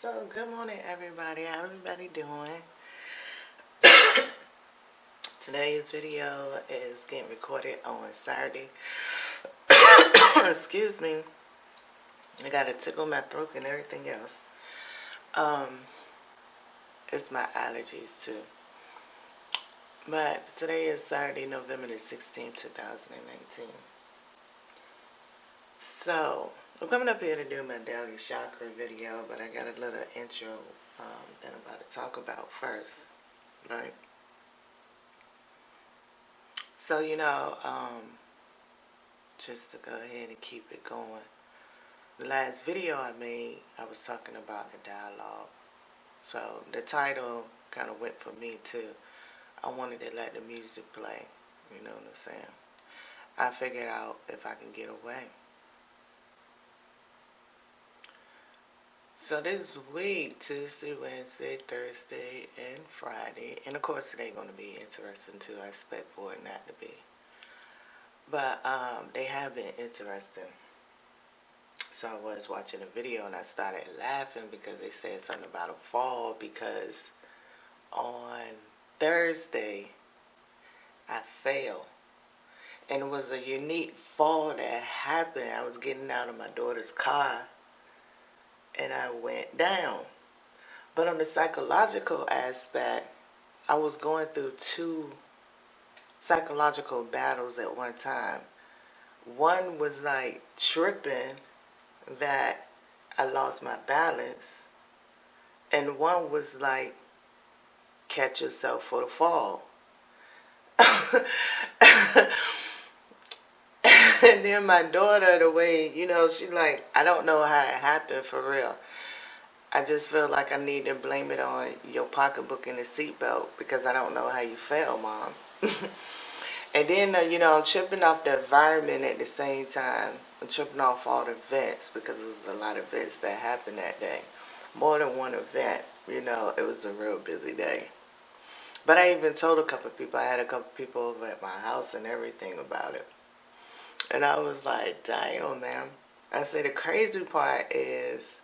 So, good morning, everybody. How everybody doing? Today's video is getting recorded on Saturday. Excuse me. I got a tickle in my throat and everything else. It's my allergies too. But today is Saturday, November the 16th, 2019. So, I'm coming up here to do my daily chakra video, but I got a little intro that I'm about to talk about first, right? So, just to go ahead and keep it going. The last video I made, I was talking about the dialogue. So, the title kind of went for me too. I wanted to let the music play, you know what I'm saying? I figured out if I can get away. So this week, Tuesday, Wednesday, Thursday, and Friday, and of course today going to be interesting too. I expect for it not to be. But they have been interesting. So I was watching a video and I started laughing because they said something about a fall, because on Thursday I fell. And it was a unique fall that happened. I was getting out of my daughter's car and I went down. But on the psychological aspect, I was going through two psychological battles at one time. One was like tripping that I lost my balance, and one was like catch yourself for the fall. And then my daughter, the way, she's like, I don't know how it happened for real. I just feel like I need to blame it on your pocketbook and the seatbelt, because I don't know how you fell, Mom. And then, I'm tripping off the environment at the same time. I'm tripping off all the events, because there was a lot of events that happened that day. More than one event. It was a real busy day. But I even told a couple of people, I had a couple of people over at my house and everything about it. And I was like, damn, man. I say the crazy part is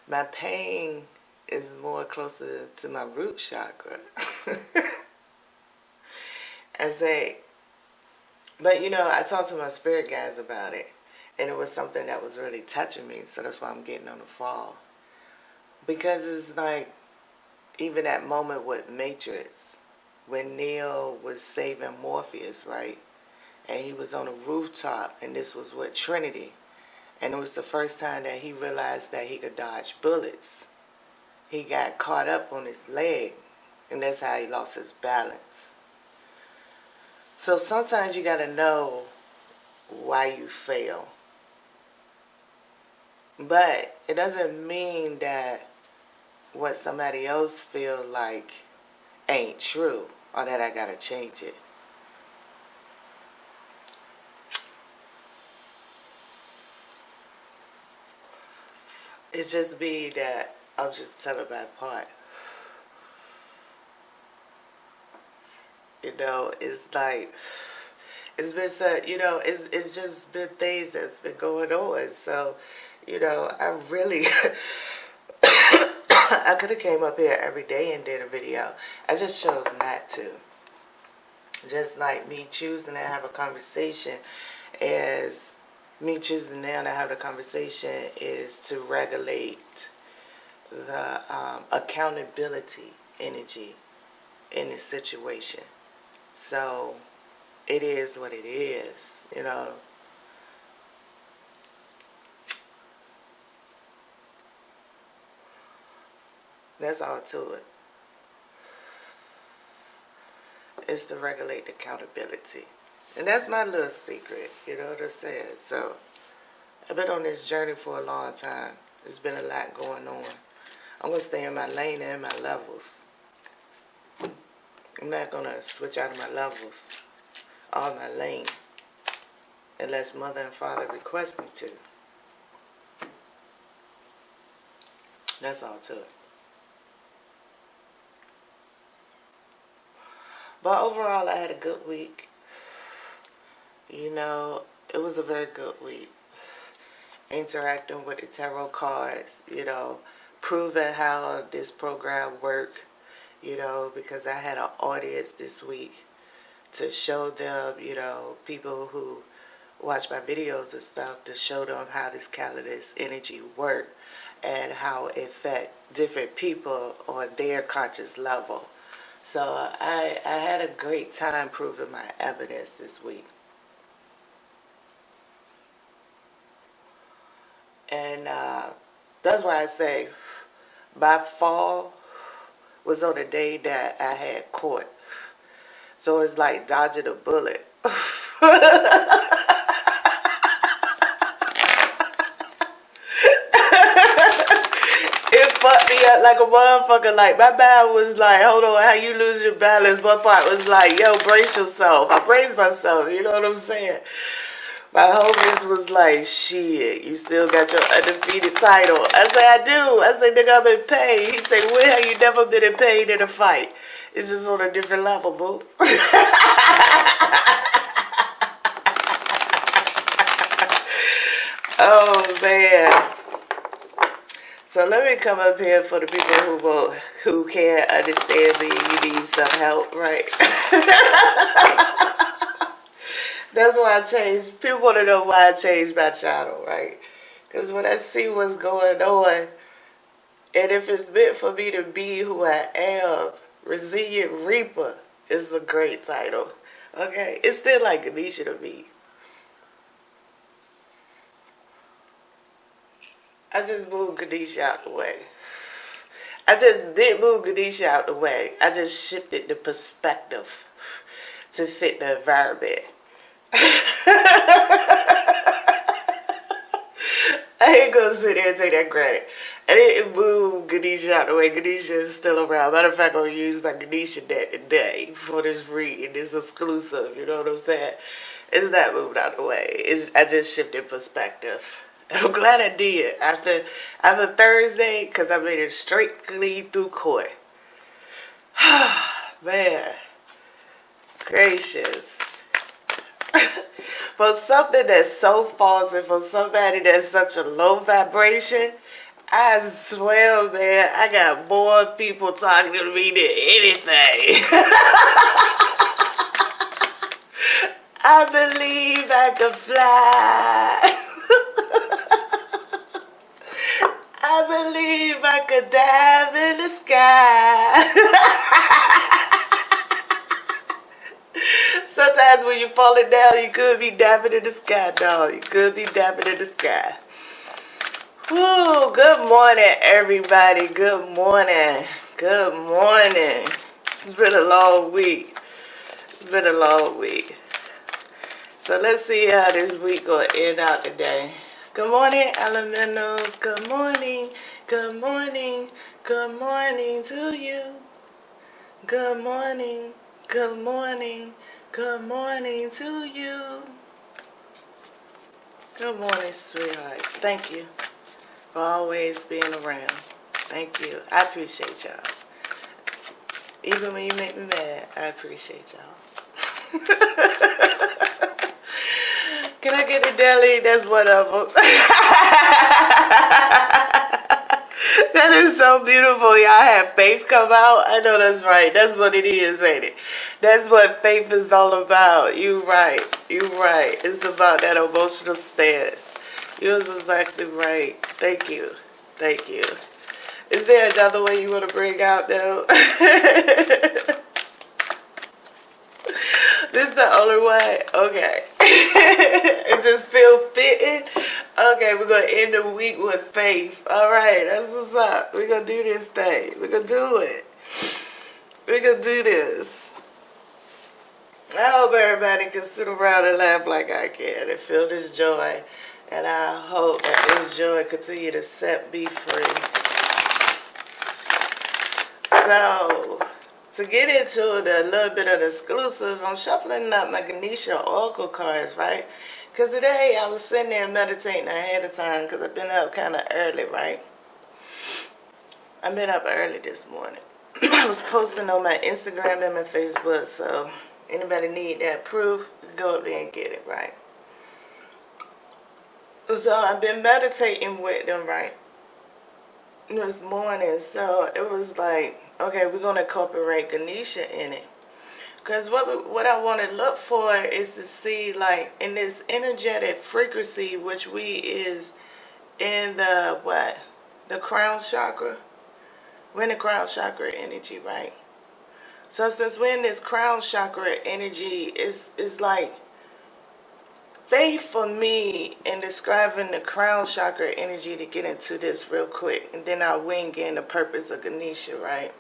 my pain is more closer to my root chakra. I say, but I talked to my spirit guides about it. And it was something that was really touching me. So that's why I'm getting on the fall. Because it's like, even that moment with Matrix, when Neo was saving Morpheus, right? And he was on a rooftop, and this was with Trinity. And it was the first time that he realized that he could dodge bullets. He got caught up on his leg, and that's how he lost his balance. So sometimes you got to know why you fail. But it doesn't mean that what somebody else feel like ain't true, or that I got to change it. It just be that I'll just tell it by part. It's like, it's been so, it's just been things that's been going on. So, I really, I could have came up here every day and did a video. I just chose not to. Just like me choosing to have a conversation is, me choosing now to have the conversation is to regulate the accountability energy in this situation. So it is what it is, That's all to it. It's to regulate the accountability. And that's my little secret, what I said. So I've been on this journey for a long time. There's been a lot going on. I'm going to stay in my lane and my levels. I'm not going to switch out of my levels or my lane unless Mother and Father request me to. That's all to it. But overall, I had a good week. It was a very good week. Interacting with the tarot cards, proving how this program worked, because I had an audience this week to show them, people who watch my videos and stuff, to show them how this calendar, this energy work, and how it affect different people on their conscious level. So I had a great time proving my evidence this week. And that's why I say my fall was on the day that I had court. So it's like dodging a bullet. It fucked me up like a motherfucker. Like, my mind was like, hold on, how you lose your balance? One part was like, yo, brace yourself. I braced myself, you know what I'm saying? My homies was like, shit, you still got your undefeated title. I say, I do. I say, nigga, I'm in pain. He say, when have you never been in pain in a fight? It's just on a different level, boo. Oh, man. So let me come up here for the people who can't understand me. You need some help, right? That's why I changed. People want to know why I changed my channel, right? Because when I see what's going on, and if it's meant for me to be who I am, Resilient Reaper is a great title. Okay? It's still like Ganesha to me. I just moved Ganesha out the way. I just did move Ganesha out the way. I just shifted the perspective to fit the environment. I ain't gonna sit there and take that credit. I didn't move Ganesha out the way. Ganesha is still around. Matter of fact, I'm gonna use my Ganesha deck today for this reading. It's exclusive, you know what I'm saying? It's not moved out the way. I just shifted perspective. I'm glad I did. After Thursday, because I made it strictly through court. Man. Gracious. For something that's so false and for somebody that's such a low vibration, I swear, man, I got more people talking to me than anything. I believe I can fly. I believe I could dive in the sky. Sometimes when you're falling down, you could be diving in the sky, dog. You could be diving in the sky. Woo, good morning, everybody. Good morning. Good morning. It's been a long week. It's been a long week. So let's see how this week gonna end out today. Good morning, elementals. Good morning. Good morning. Good morning to you. Good morning. Good morning. Good morning to you. Good morning, sweethearts. Thank you for always being around. Thank you. I appreciate y'all. Even when you make me mad, I appreciate y'all. Can I get a deli? That's one of them. That is so beautiful. Y'all have faith come out. I know that's right. That's what it is, ain't it? That's what faith is all about. You right. You right. It's about that emotional stance. You're exactly right. Thank you. Thank you. Is there another way you want to bring out, though? This is the only way? Okay. It just feel fitting? Okay, we're going to end the week with faith. All right, that's what's up. We're going to do this thing. We're going to do it. We're going to do this. I hope everybody can sit around and laugh like I can and feel this joy. And I hope that this joy continue to set me free. So, to get into a little bit of the exclusive, I'm shuffling up my Ganesha Oracle cards, right? Because today I was sitting there meditating ahead of time because I've been up kind of early, right? I've been up early this morning. I was posting on my Instagram and my Facebook, so anybody need that proof, go up there and get it, right? So I've been meditating with them, right? this morning. So it was like, okay, we're going to incorporate Ganesha in it. Because what I want to look for is to see, like, in this energetic frequency, which we is in the, what? The crown chakra. We're in the crown chakra energy, right? So since we're in this crown chakra energy, it's like, faith for me in describing the crown chakra energy, to get into this real quick. And then I'll wing in the purpose of Ganesha, right?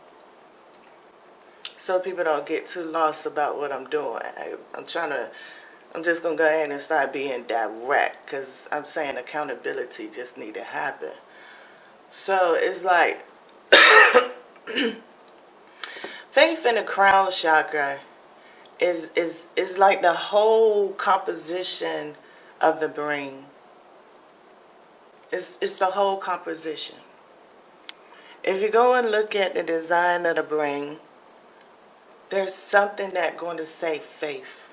So people don't get too lost about what I'm doing. I'm just going to go ahead and start being direct, because I'm saying accountability just need to happen. So it's like, faith in the crown chakra is like the whole composition of the brain. It's the whole composition. If you go and look at the design of the brain, there's something that's going to say faith.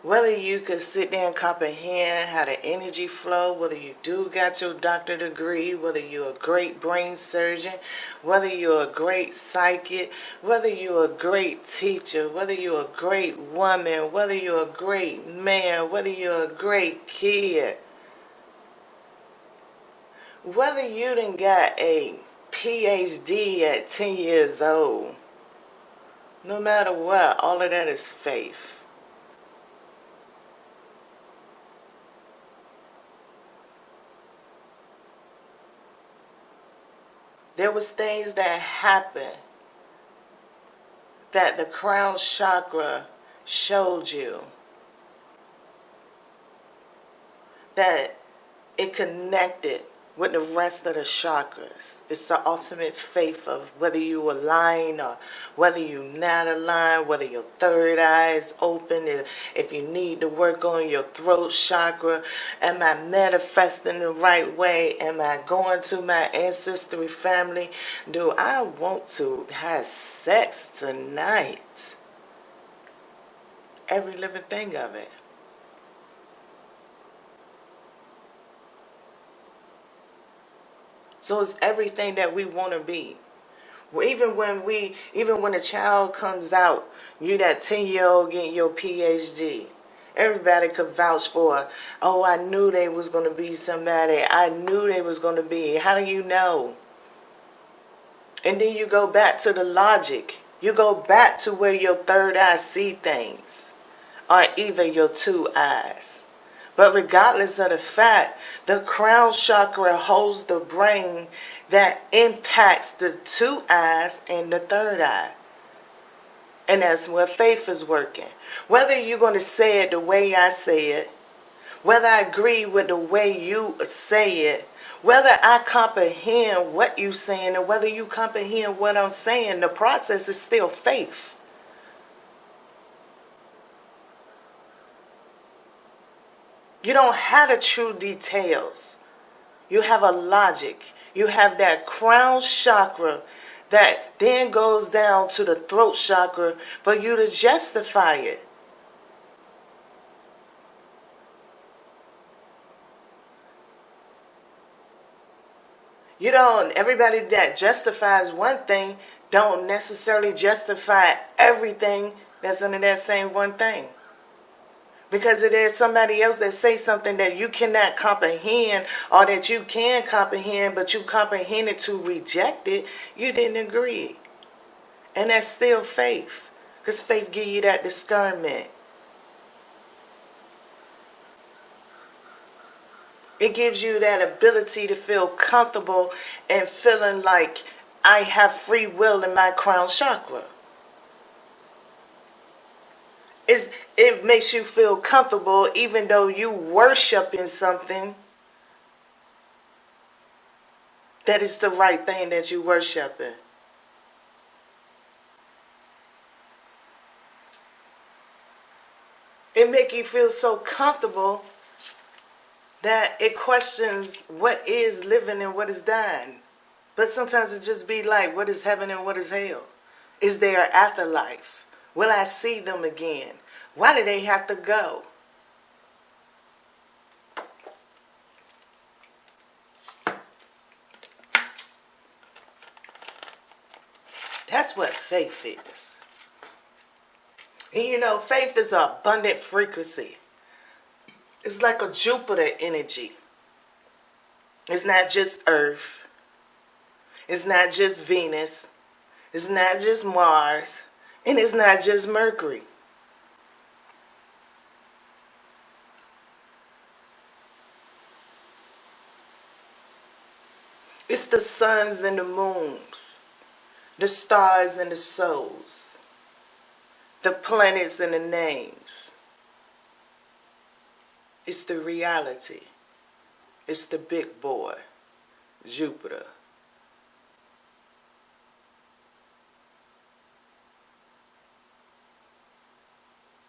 Whether you could sit there and comprehend how the energy flow, whether you do got your doctorate degree, whether you're a great brain surgeon, whether you're a great psychic, whether you're a great teacher, whether you're a great woman, whether you're a great man, whether you're a great kid, whether you done got a PhD at 10 years old, no matter what, all of that is faith. There was things that happened that the crown chakra showed you, that it connected with the rest of the chakras. It's the ultimate faith of whether you align or whether you're not aligned, whether your third eye is open, if you need to work on your throat chakra. Am I manifesting the right way? Am I going to my ancestry family? Do I want to have sex tonight? Every living thing of it. So it's everything that we want to be. Even when a child comes out, you that 10-year-old getting your PhD. Everybody could vouch for, oh, I knew they was going to be somebody. I knew they was going to be. How do you know? And then you go back to the logic. You go back to where your third eye see things, or either your two eyes. But regardless of the fact, the crown chakra holds the brain that impacts the two eyes and the third eye. And that's where faith is working. Whether you're going to say it the way I say it, whether I agree with the way you say it, whether I comprehend what you're saying, or whether you comprehend what I'm saying, the process is still faith. You don't have the true details. You have a logic. You have that crown chakra that then goes down to the throat chakra for you to justify it. You don't, everybody that justifies one thing don't necessarily justify everything that's under that same one thing. Because if there's somebody else that say something that you cannot comprehend, or that you can comprehend, but you comprehended to reject it, you didn't agree. And that's still faith. Because faith gives you that discernment. It gives you that ability to feel comfortable and feeling like I have free will in my crown chakra. It makes you feel comfortable even though you worship in something that is the right thing that you worship in. It makes you feel so comfortable that it questions what is living and what is dying. But sometimes it just be like, what is heaven and what is hell? Is there an afterlife? Will I see them again? Why do they have to go? That's what faith is. And you know, faith is an abundant frequency. It's like a Jupiter energy. It's not just Earth. It's not just Venus. It's not just Mars. And it's not just Mercury. It's the suns and the moons, the stars and the souls, the planets and the names. It's the reality. It's the big boy, Jupiter.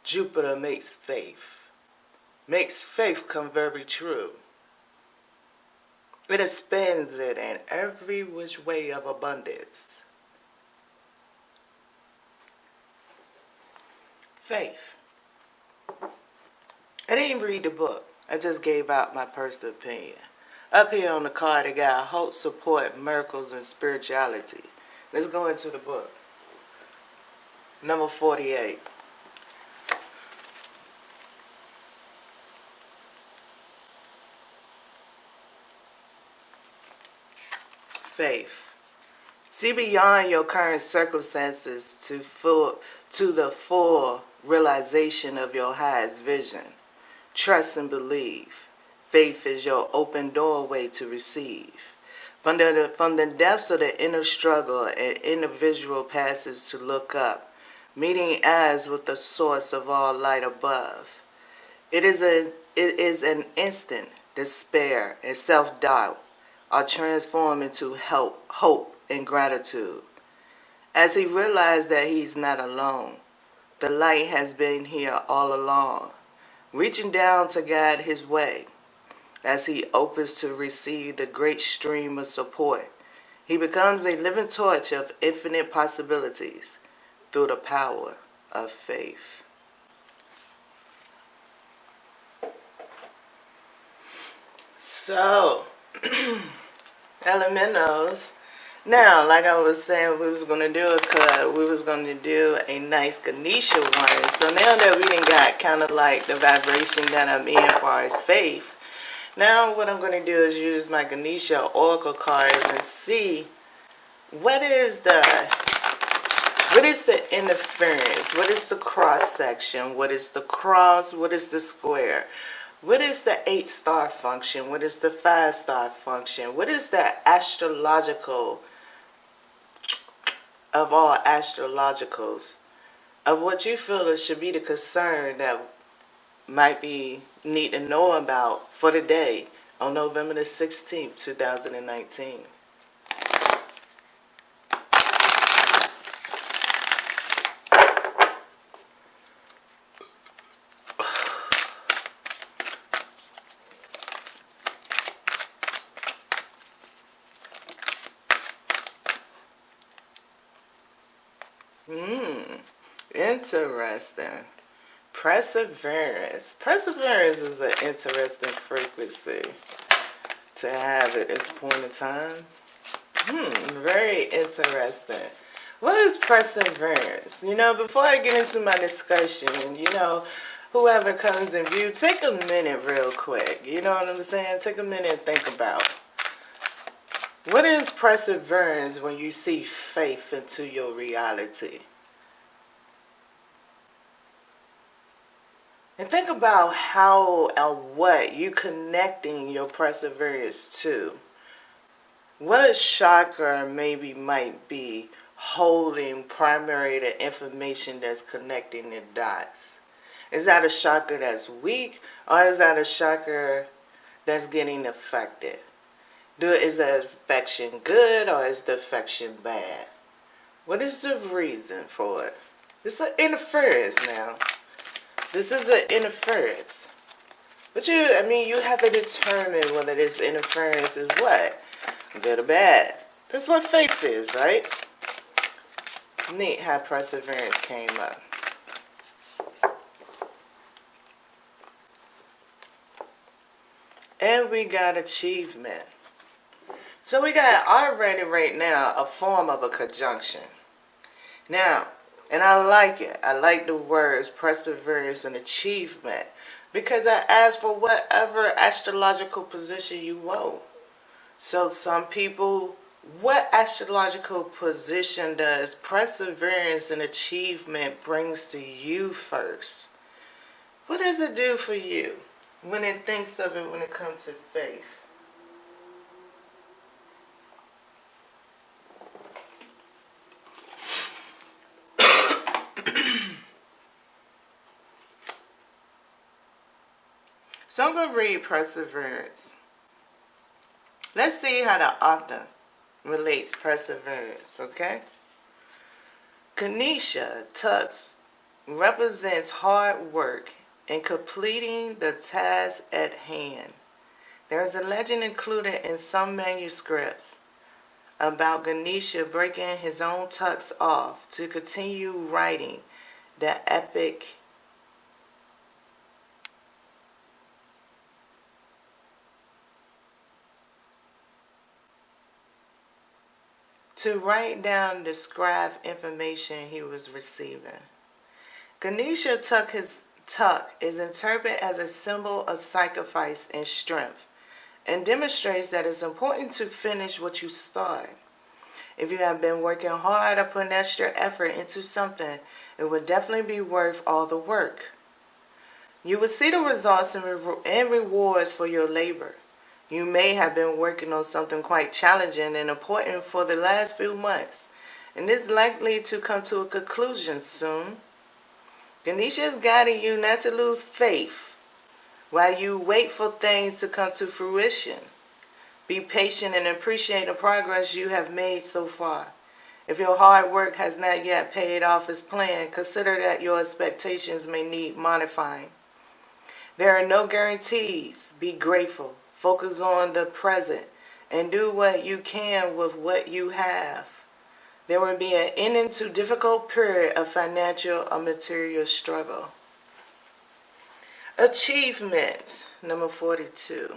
Jupiter makes faith come very true. It expands it in every which way of abundance. Faith. I didn't read the book. I just gave out my personal opinion. Up here on the card, it got hope, support, miracles, and spirituality. Let's go into the book. Number 48. Faith. See beyond your current circumstances to the full realization of your highest vision. Trust and believe. Faith is your open doorway to receive. From the depths of the inner struggle, an individual passes to look up, meeting eyes with the source of all light above. It is an instant despair and self-doubt are transformed into hope and gratitude. As he realized that he's not alone, the light has been here all along, reaching down to guide his way. As he opens to receive the great stream of support, he becomes a living torch of infinite possibilities through the power of faith. So, elementals. Now, like I was saying, we was going to do a cut. We was going to do a nice Ganesha one. So now that we done got kind of like the vibration that I'm in as far as faith, now what I'm going to do is use my Ganesha oracle cards and see what is the interference, what is the cross section, what is the cross, what is the square. What is the 8-star function? What is the 5-star function? What is the astrological of all astrologicals of what you feel it should be the concern that might be need to know about for the day on November the 16th, 2019. Interesting. Perseverance. Perseverance is an interesting frequency to have at this point in time. Very interesting. What is perseverance? You know, before I get into my discussion, you know, whoever comes in view, take a minute real quick. You know what I'm saying? Take a minute and think about what is perseverance when you see faith into your reality. And think about how or what you connecting your perseverance to. What a chakra maybe might be holding primary the information that's connecting the dots. Is that a chakra that's weak, or is that a chakra that's getting affected? Is the affection good, or is the affection bad? What is the reason for it? It's an interference now. This is an interference. But you have to determine whether this interference is what? Good or bad. That's what faith is, right? Neat how perseverance came up. And we got achievement. So we got already right now a form of a conjunction. Now, and I like it. I like the words perseverance and achievement because I asked for whatever astrological position you want. So some people, what astrological position does perseverance and achievement brings to you first? What does it do for you when it thinks of it when it comes to faith? So I'm going to read perseverance. Let's see how the author relates perseverance, okay? Ganesha Tux represents hard work in completing the task at hand. There is a legend included in some manuscripts about Ganesha breaking his own tux off to continue writing the epic to write down the scribed information he was receiving. Ganesha tuck is interpreted as a symbol of sacrifice and strength and demonstrates that it's important to finish what you start. If you have been working hard or putting extra effort into something, it would definitely be worth all the work. You will see the results and rewards for your labor. You may have been working on something quite challenging and important for the last few months, and is likely to come to a conclusion soon. Ganesha is guiding you not to lose faith while you wait for things to come to fruition. Be patient and appreciate the progress you have made so far. If your hard work has not yet paid off as planned, consider that your expectations may need modifying. There are no guarantees. Be grateful. Focus on the present and do what you can with what you have. There will be an ending to difficult period of financial or material struggle. Achievements, number 42.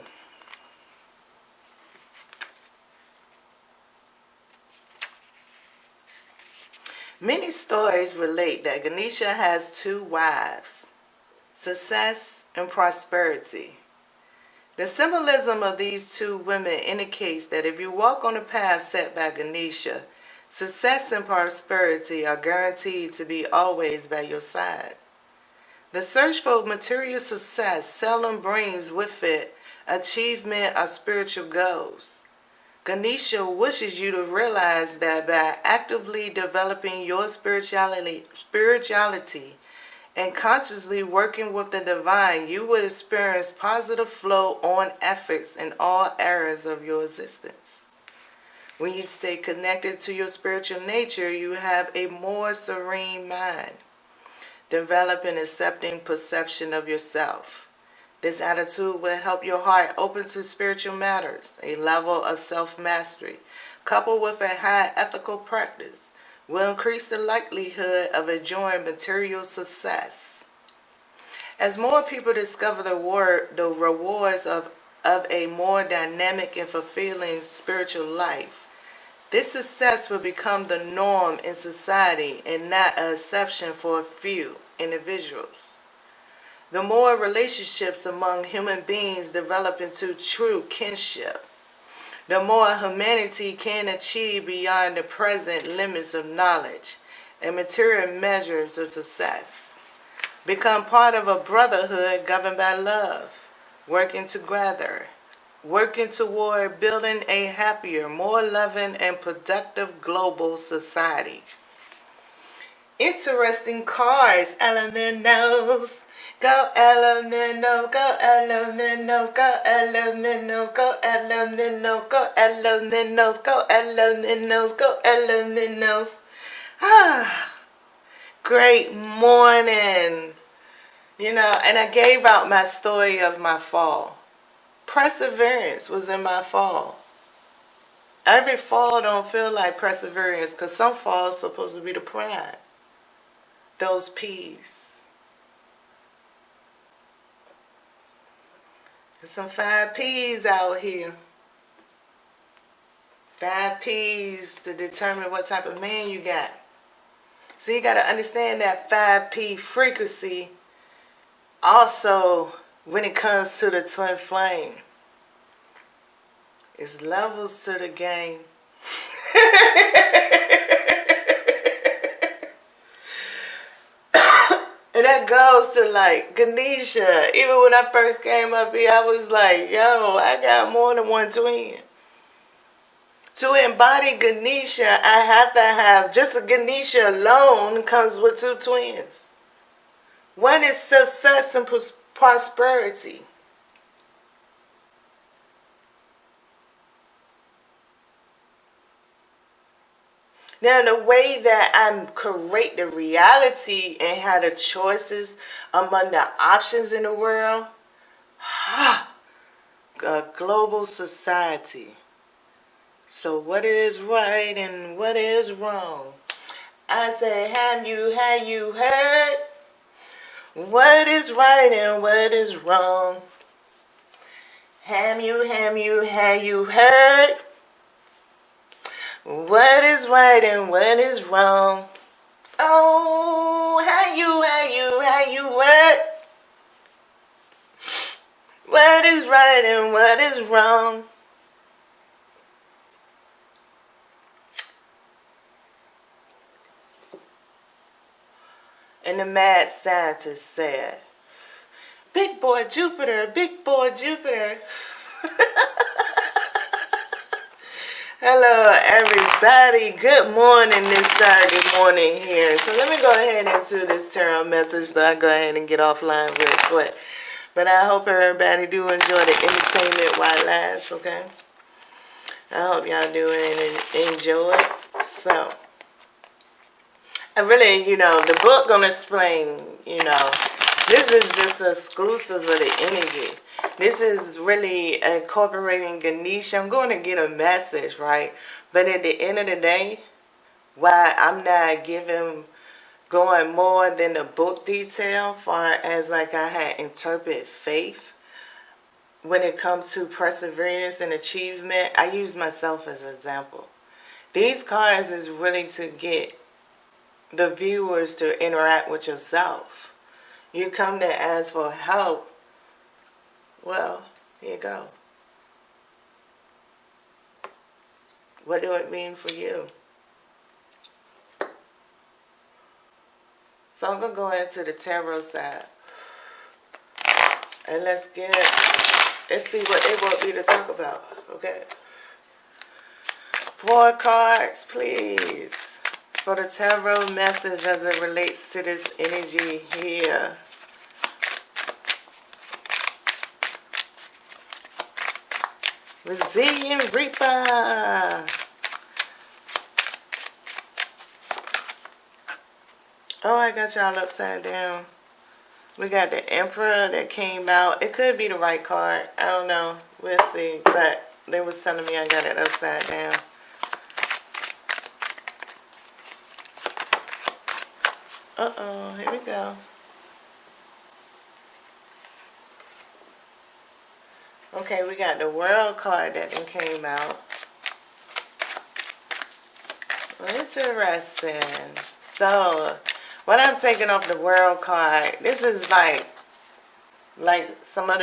Many stories relate that Ganesha has two wives, success and prosperity. The symbolism of these two women indicates that if you walk on the path set by Ganesha, success and prosperity are guaranteed to be always by your side. The search for material success seldom brings with it achievement or spiritual goals. Ganesha wishes you to realize that by actively developing your spirituality and consciously working with the divine, you will experience positive flow on efforts in all areas of your existence. When you stay connected to your spiritual nature, you have a more serene mind. Develop an accepting perception of yourself. This attitude will help your heart open to spiritual matters. A level of self-mastery, coupled with a high ethical practice, will increase the likelihood of enjoying material success. As more people discover the rewards of a more dynamic and fulfilling spiritual life, this success will become the norm in society and not an exception for a few individuals. The more relationships among human beings develop into true kinship, the more humanity can achieve beyond the present limits of knowledge and material measures of success. Become part of a brotherhood governed by love, working together, working toward building a happier, more loving, and productive global society. Interesting cards, elementals. Go elementals, go elementals, go elementals, go elementals, go elementals, go elementals, go elementals. Great morning. And I gave out my story of my fall. Perseverance was in my fall. Every fall don't feel like perseverance because some falls supposed to be the pride. Those P's. There's some 5 P's out here. 5 P's to determine what type of man you got. So you got to understand that 5P frequency also when it comes to the twin flame. It's levels to the game. And that goes to like Ganesha. Even when I first came up here, I was like, yo, I got more than one twin. To embody Ganesha, I have to have just a Ganesha alone comes with two twins. One is success and prosperity. Now, the way that I create the reality and have the choices among the options in the world, a global society. So what is right and what is wrong? I say, have you heard? What is right and what is wrong? Have you heard? What is right and what is wrong? Oh, have you heard? What is right and what is wrong? And the mad scientist said, big boy Jupiter, big boy Jupiter. Hello, everybody. Good morning this Saturday morning here. So let me go ahead into this tarot message so I go ahead and get offline real quick. But I hope everybody do enjoy the entertainment while it lasts, okay? I hope y'all do enjoy it. So, I really, the book gonna explain, this is just exclusive of the energy. This is really incorporating Ganesha. I'm going to get a message, right? But at the end of the day, why I'm not going more than the book detail, far as like I had interpreted faith. When it comes to perseverance and achievement, I use myself as an example. These cards is really to get the viewers to interact with yourself. You come to ask for help. Well, here you go. What do it mean for you? So I'm going to go into the tarot side. And let's see what they want me to talk about. Okay. 4 cards, please. For the tarot message as it relates to this energy here. Resilient Reaper. Oh, I got y'all upside down. We got the Emperor that came out. It could be the right card. I don't know. We'll see. But they was telling me I got it upside down. Uh-oh. Here we go. Okay, we got the World card that then came out. Well, it's interesting. So, what I'm taking off the World card, this is like some of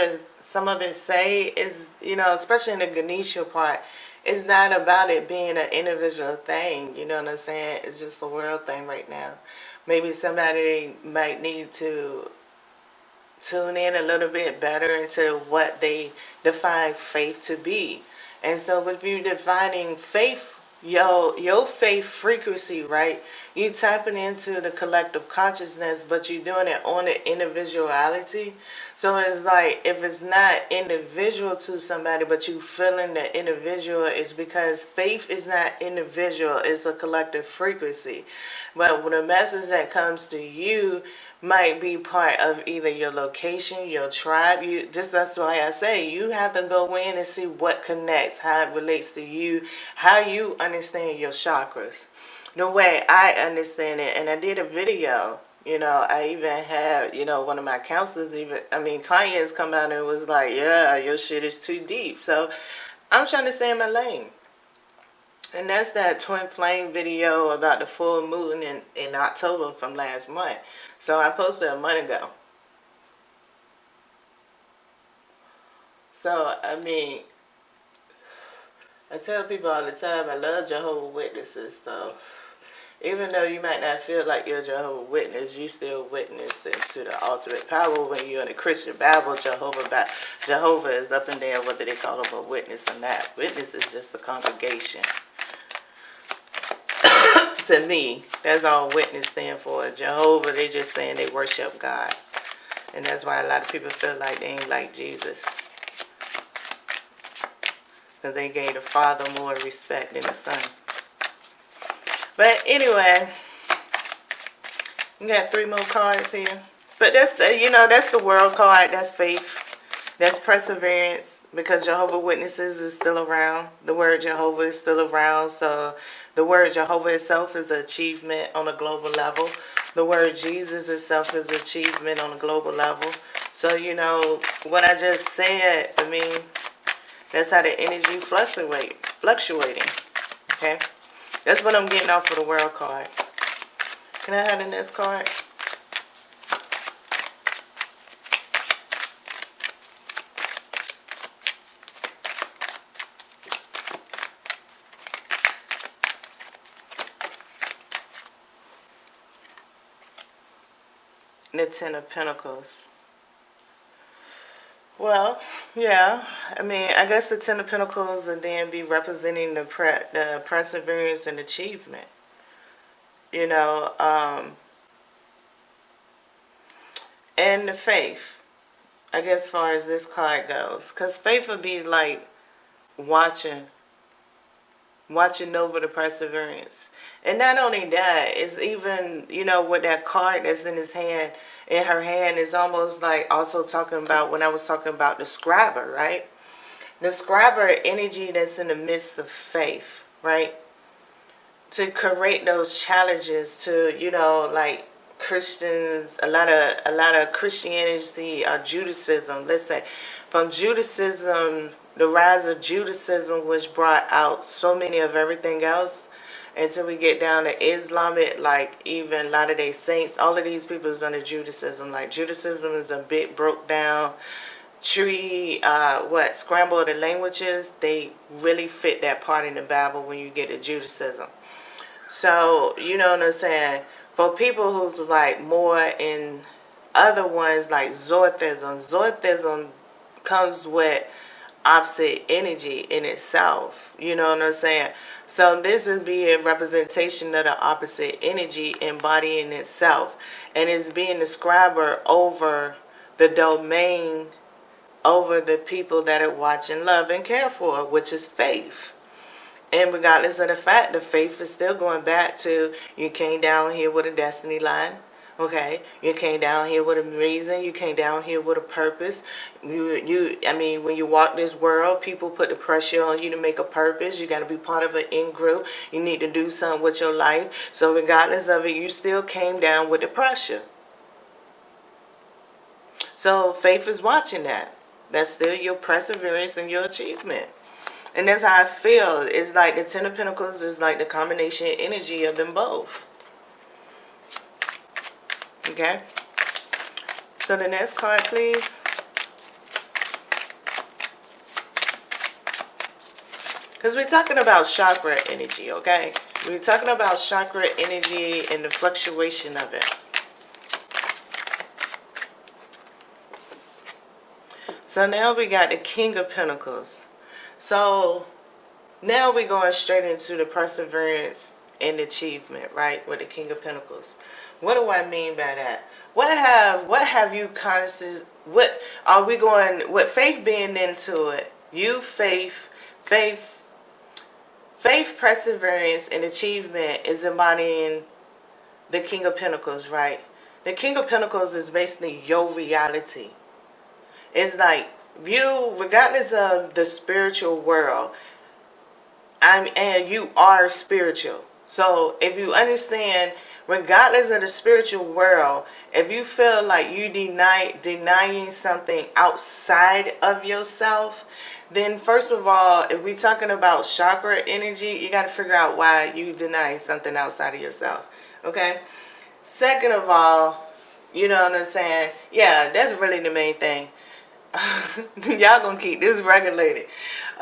it say is, especially in the Ganesha part, it's not about it being an individual thing. You know what I'm saying? It's just a world thing right now. Maybe somebody might need to tune in a little bit better into what they define faith to be. And so with you defining faith, your faith frequency, right? You tapping into the collective consciousness, but you're doing it on the individuality. So it's like, if it's not individual to somebody, but you feeling the individual, it's because faith is not individual, it's a collective frequency. But when a message that comes to you might be part of either your location, your tribe. That's why I say you have to go in and see what connects, how it relates to you, how you understand your chakras. The way I understand it, and I did a video, I even had, one of my counselors, clients come out and was like, yeah, your shit is too deep. So I'm trying to stay in my lane. And that's that twin flame video about the full moon in October from last month. So I posted a month ago. So, I mean, I tell people all the time, I love Jehovah's Witnesses. So, even though you might not feel like you're a Jehovah's Witness, you still witness into the ultimate power. When you're in the Christian Bible, Jehovah is up in there, whether they call him a witness or not. Witness is just a congregation. To me, that's all witness stand for. Jehovah, they just saying they worship God. And that's why a lot of people feel like they ain't like Jesus. Because they gave the Father more respect than the Son. But anyway, we got 3 more cards here. But that's that's the world card. That's faith. That's perseverance. Because Jehovah's Witnesses is still around. The word Jehovah is still around. So the word Jehovah itself is an achievement on a global level. The word Jesus itself is an achievement on a global level. So, what I just said, I mean, that's how the energy fluctuating. Okay? That's what I'm getting off of the world card. Can I have the next card? The 10 of Pentacles. Well, yeah. I mean, I guess the 10 of Pentacles would then be representing the perseverance and achievement. And the faith. I guess as far as this card goes. Because faith would be like watching over the perseverance. And not only that, it's even, with that card that's in her hand is almost like also talking about when I was talking about the scriber, right? The scriber energy that's in the midst of faith, right? To create those challenges to, like Christians, a lot of Christianity, Judaism. Listen, from Judaism, the rise of Judaism, which brought out so many of everything else, until we get down to Islamic, like even Latter-day Saints, all of these people is under Judaism. Like Judaism is a bit broke down tree, scramble of the languages. They really fit that part in the Bible when you get to Judaism. So, you know what I'm saying? For people who's like more in other ones like Zoroastrianism comes with opposite energy in itself. You know what I'm saying? So this is being a representation of the opposite energy embodying itself. And it's being the scriber over the domain, over the people that are watching, love, and care for, which is faith. And regardless of the fact, the faith is still going back to you came down here with a destiny line. Okay, you came down here with a reason. You came down here with a purpose. I mean, when you walk this world, people put the pressure on you to make a purpose. You got to be part of an in-group. You need to do something with your life. So regardless of it, you still came down with the pressure. So faith is watching that. That's still your perseverance and your achievement. And that's how I feel. It's like the 10 of Pentacles is like the combination energy of them both. Okay, so the next card, please. Because we're talking about chakra energy, okay? We're talking about chakra energy and the fluctuation of it. So now we got the King of Pentacles. So now we're going straight into the perseverance and achievement, right? With the King of Pentacles. What do I mean by that? What have you what are we going with faith being into it? Faith, perseverance, and achievement is embodying the King of Pentacles, right? The King of Pentacles is basically your reality. It's like you, regardless of the spiritual world, and you are spiritual. So if you understand, regardless of the spiritual world, if you feel like you denying something outside of yourself, then first of all, if we're talking about chakra energy, you got to figure out why you deny something outside of yourself. Okay? Second of all, you know what I'm saying? Yeah, that's really the main thing. Y'all gonna keep this regulated.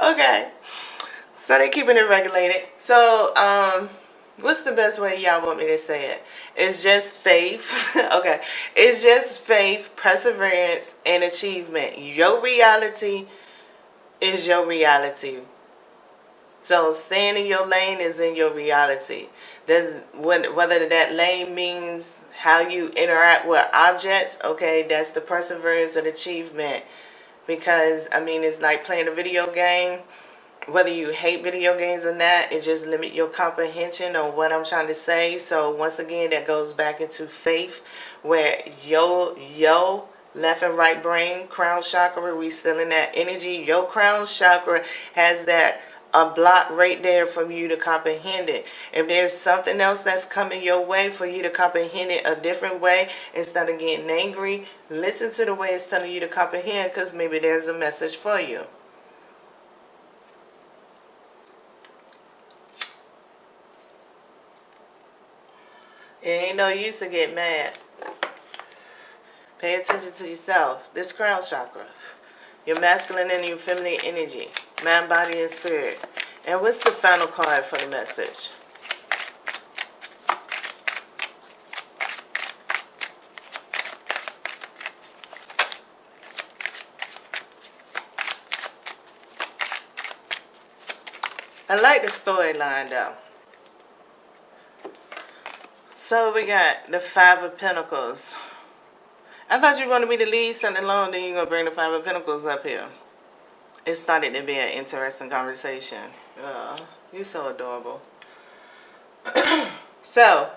Okay. So they keeping it regulated. So, what's the best way y'all want me to say it? It's just faith. Okay. It's just faith, perseverance, and achievement. Your reality is your reality. So staying in your lane is in your reality. Whether that lane means how you interact with objects, okay, that's the perseverance and achievement. Because, I mean, it's like playing a video game. Whether you hate video games or not, it just limits your comprehension on what I'm trying to say. So once again, that goes back into faith, where your left and right brain, crown chakra, we still in that energy. Your crown chakra has that a block right there from you to comprehend it. If there's something else that's coming your way for you to comprehend it a different way, instead of getting angry, listen to the way it's telling you to comprehend, because maybe there's a message for you. It ain't no use to get mad. Pay attention to yourself. This crown chakra. Your masculine and your feminine energy. Mind, body, and spirit. And what's the final card for the message? I like the storyline though. So we got the Five of Pentacles. I thought you were going to be the lead something alone, then you're going to bring the Five of Pentacles up here. It started to be an interesting conversation. You're so adorable. So,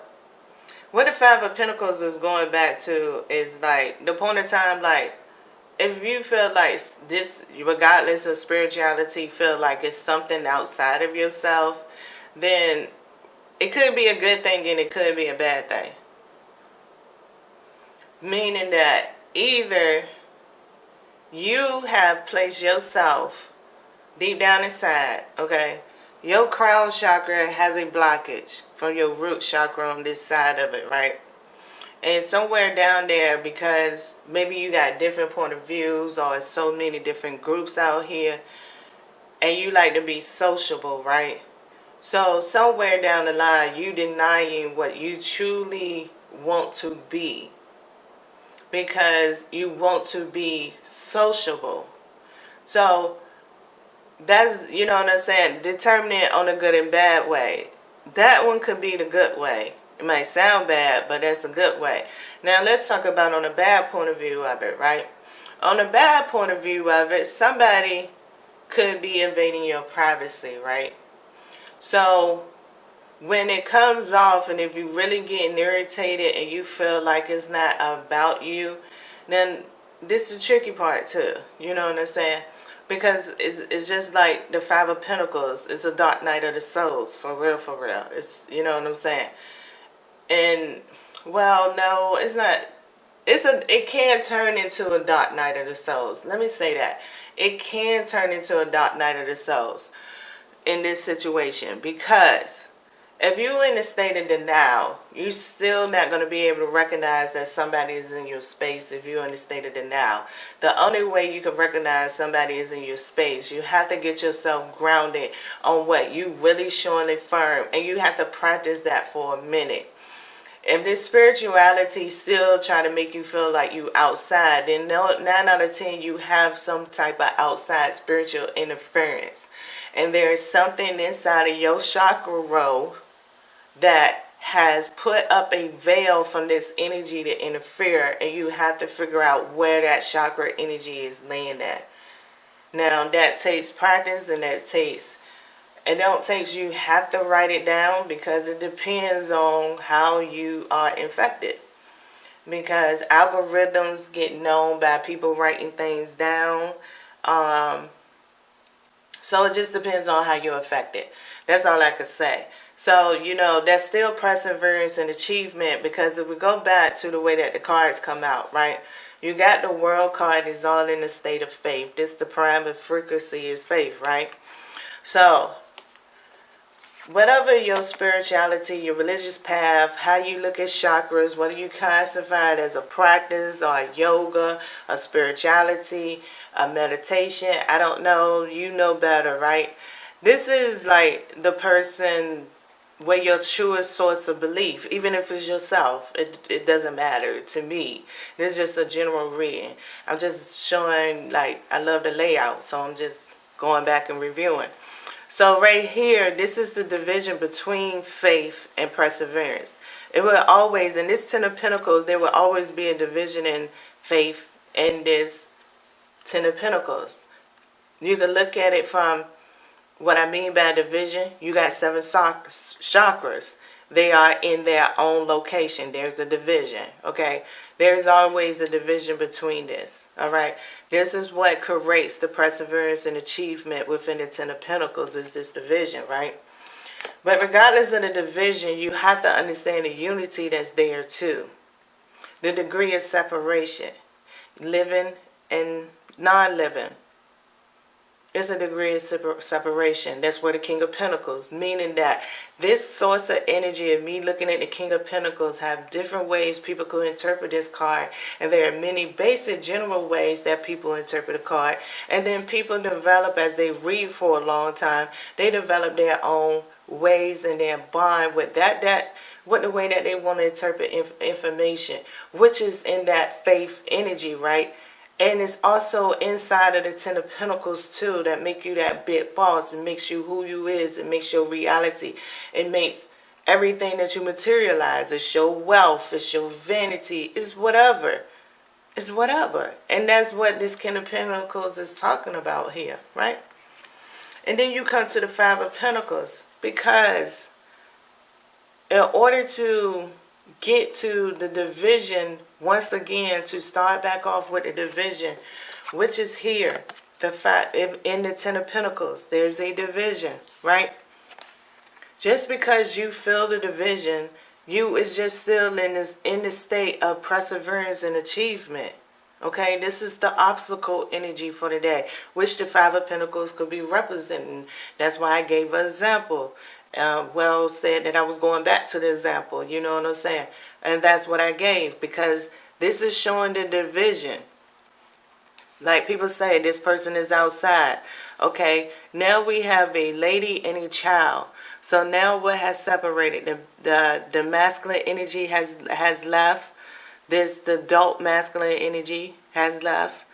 what the Five of Pentacles is going back to is like the point of time, like, if you feel like this, regardless of spirituality, feel like it's something outside of yourself, then it could be a good thing and it could be a bad thing. Meaning that either you have placed yourself deep down inside, okay? Your crown chakra has a blockage from your root chakra on this side of it, right? And somewhere down there, because maybe you got different point of views or so many different groups out here, and you like to be sociable, right? So somewhere down the line, you denying what you truly want to be, because you want to be sociable. So that's, you know what I'm saying, determining it on a good and bad way. That one could be the good way. It might sound bad, but that's a good way. Now let's talk about on a bad point of view of it, right? On a bad point of view of it, somebody could be invading your privacy, right? So when it comes off, and if you're really getting irritated and you feel like it's not about you, then this is the tricky part too. You know what I'm saying? Because it's just like the Five of Pentacles. It's a dark night of the souls, for real, for real. It's, you know what I'm saying? And, well, no, it's not. It can turn into a dark night of the souls. Let me say that. It can turn into a dark night of the souls in this situation, because if you're in a state of denial, you're still not going to be able to recognize that somebody is in your space if you're in a state of denial. The only way you can recognize somebody is in your space, you have to get yourself grounded on what you really showing firm, and you have to practice that for a minute. If this spirituality still trying to make you feel like you outside, then 9 out of 10 you have some type of outside spiritual interference. And there is something inside of your chakra row that has put up a veil from this energy to interfere, and you have to figure out where that chakra energy is laying at. Now that takes practice, and it don't take you have to write it down, because it depends on how you are infected. Because algorithms get known by people writing things down. So it just depends on how you're affected. That's all I could say. So, you know, that's still perseverance and achievement, because if we go back to the way that the cards come out, right? You got the world card is all in the state of faith. This the prime of frequency is faith, right? So, whatever your spirituality, your religious path, how you look at chakras, whether you classify it as a practice or a yoga, a spirituality, a meditation, I don't know, you know better, right? This is like the person where your truest source of belief, even if it's yourself, it doesn't matter to me. This is just a general reading. I'm just showing, like, I love the layout, so I'm just going back and reviewing. So right here, this is the division between faith and perseverance. It will always, in this Ten of Pentacles, there will always be a division in faith in this Ten of Pentacles. You can look at it from what I mean by division. You got 7 chakras. They are in their own location. There's a division, okay? There's always a division between this, all right? This is what creates the perseverance and achievement within the Ten of Pentacles, is this division, right? But regardless of the division, you have to understand the unity that's there too. The degree of separation, living and non-living. It's a degree of separation. That's where the King of Pentacles, meaning that this source of energy of me looking at the King of Pentacles have different ways people could interpret this card. And there are many basic general ways that people interpret a card. And then people develop, as they read for a long time, they develop their own ways and their bond with with the way that they want to interpret information, which is in that faith energy, right? And it's also inside of the Ten of Pentacles too that make you that big boss. It makes you who you is. It makes your reality. It makes everything that you materialize. It's your wealth. It's your vanity. It's whatever. It's whatever. And that's what this King of Pentacles is talking about here, right? And then you come to the Five of Pentacles, because in order to get to the division, once again, to start back off with the division, which is here, in the Ten of Pentacles, there's a division, right? Just because you feel the division, you is just still in the state of perseverance and achievement. Okay, this is the obstacle energy for the day, which the Five of Pentacles could be representing. That's why I gave an example. Well said that I was going back to the example, you know what I'm saying? And that's what I gave, because this is showing the division. Like people say, this person is outside. Okay, now we have a lady and a child. So now what has separated? The masculine energy has left. The adult masculine energy has left.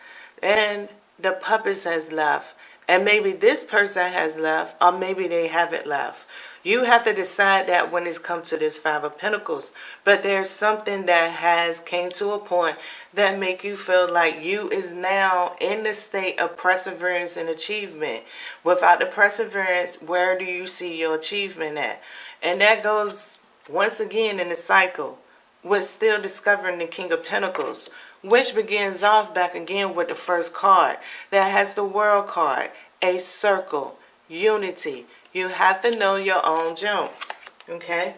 And the puppets has left. And maybe this person has left, or maybe they haven't left. You have to decide that when it's come to this Five of Pentacles. But there's something that has came to a point that make you feel like you is now in the state of perseverance and achievement. Without the perseverance, where do you see your achievement at? And that goes once again in the cycle with still discovering the King of Pentacles, which begins off back again with the first card that has the World card, a circle, unity. You have to know your own jump, okay?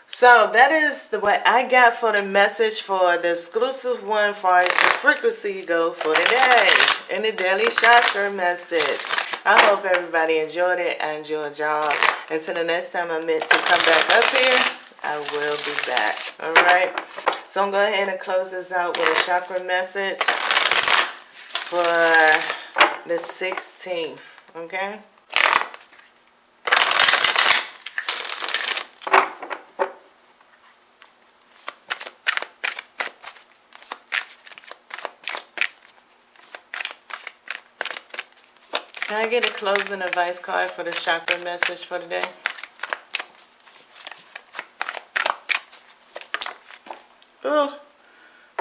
So that is what I got for the message for the exclusive one for as the frequency go for today in the daily chakra message. I hope everybody enjoyed it. I enjoyed y'all. Until the next time I'm meant to come back up here, I will be back. All right? So I'm going to go ahead and close this out with a chakra message for the 16th, okay? Can I get a closing advice card for the chakra message for today? Ooh,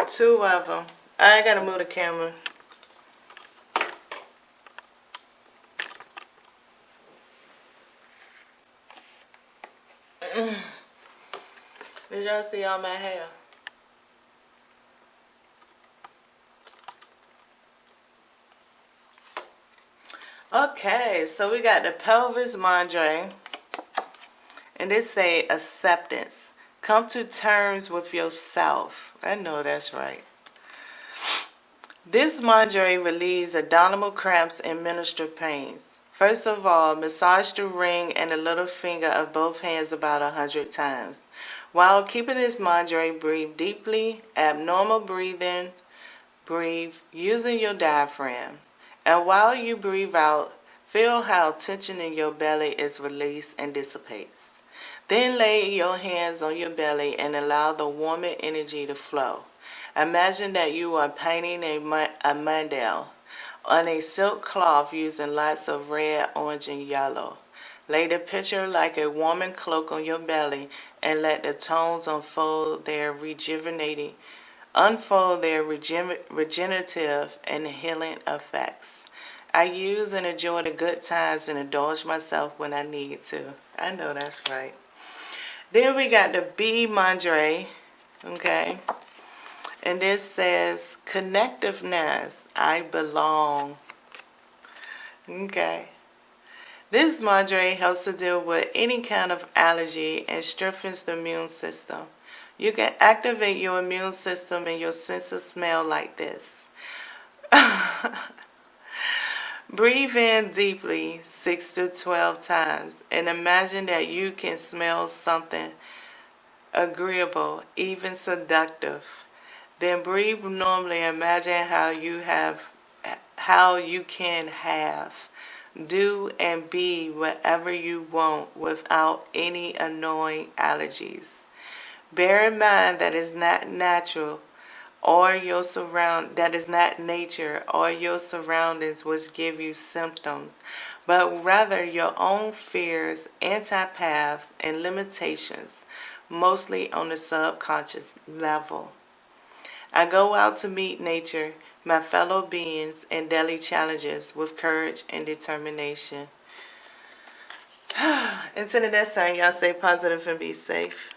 2 of them. I gotta move the camera. Did y'all see all my hair? Okay, so we got the pelvis mandre, and it say acceptance. Come to terms with yourself. I know that's right. This mantra relieves abdominal cramps and menstrual pains. First of all, massage the ring and the little finger of both hands about 100 times. While keeping this mantra, breathe deeply. Abnormal breathing, breathe using your diaphragm. And while you breathe out, feel how tension in your belly is released and dissipates. Then lay your hands on your belly and allow the warming energy to flow. Imagine that you are painting a mandala on a silk cloth using lots of red, orange, and yellow. Lay the picture like a warming cloak on your belly and let the tones unfold their regenerative and healing effects. I use and enjoy the good times and indulge myself when I need to. I know that's right. Then we got the B mantra, okay? And this says, connectiveness, I belong. Okay. This mantra helps to deal with any kind of allergy and strengthens the immune system. You can activate your immune system and your sense of smell like this. Breathe in deeply 6 to 12 times and imagine that you can smell something agreeable, even seductive. Then breathe normally. Imagine how you can have, do, and be whatever you want without any annoying allergies. Bear in mind that is not natural or that is not nature or your surroundings which give you symptoms, but rather your own fears, antipaths, and limitations, mostly on the subconscious level. I go out to meet nature, my fellow beings, and daily challenges with courage and determination. Until the next time, y'all stay positive and be safe.